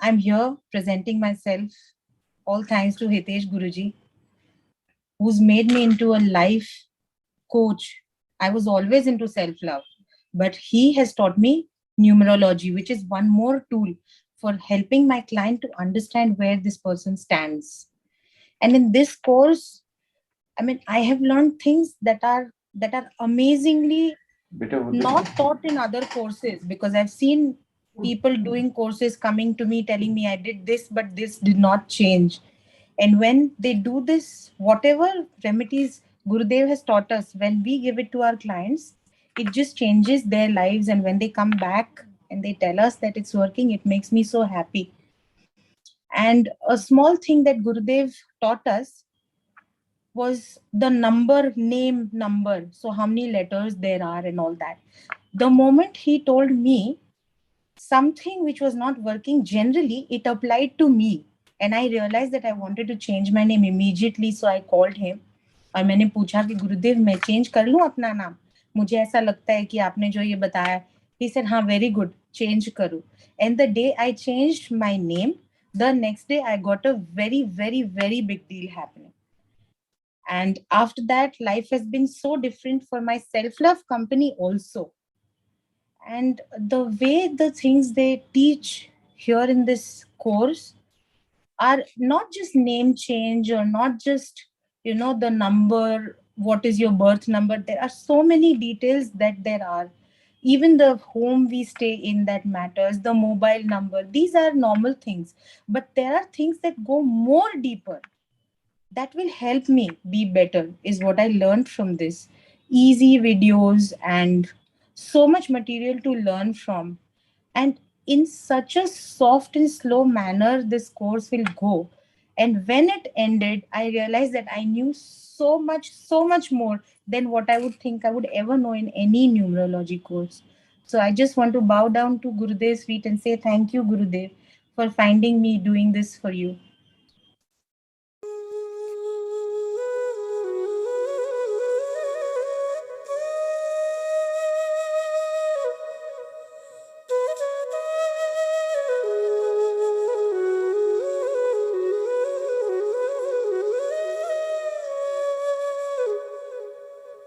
I'm here presenting myself, all thanks to Hitesh Guruji, who's made me into a life coach. I was always into self love, but he has taught me numerology, which is one more tool for helping my client to understand where this person stands. And in this course, I mean, I have learned things that are amazingly not taught in other courses, because I've seen people doing courses coming to me telling me I did this, but this did not change. And when they do this, whatever remedies Gurudev has taught us, when we give it to our clients, it just changes their lives. And when they come back and they tell us that it's working, it makes me so happy. And a small thing that Gurudev taught us was the number. So, how many letters there are, and all that. The moment he told me something which was not working generally, it applied to me. And I realized that I wanted to change my name immediately. So, I called him और मैंने पूछा कि गुरुदेव मैं change कर लूं अपना नाम, मुझे ऐसा लगता है कि आपने जो ये बताया. He said हाँ, very good, change करो. And the day I changed my name, the next day I got a very very very big deal happening. And after that, life has been so different for my self love company also. And the way the things they teach here in this course are not just name change, or not just, the number, what is your birth number. There are so many details that there are. Even the home we stay in, that matters, the mobile number, these are normal things. But there are things that go more deeper, that will help me be better, is what I learned from this. Easy videos and so much material to learn from. And in such a soft and slow manner this course will go. And when it ended, I realized that I knew so much more than what I would think I would ever know in any numerology course. So I just want to bow down to Gurudev's feet and say thank you, Gurudev, for finding me doing this for you.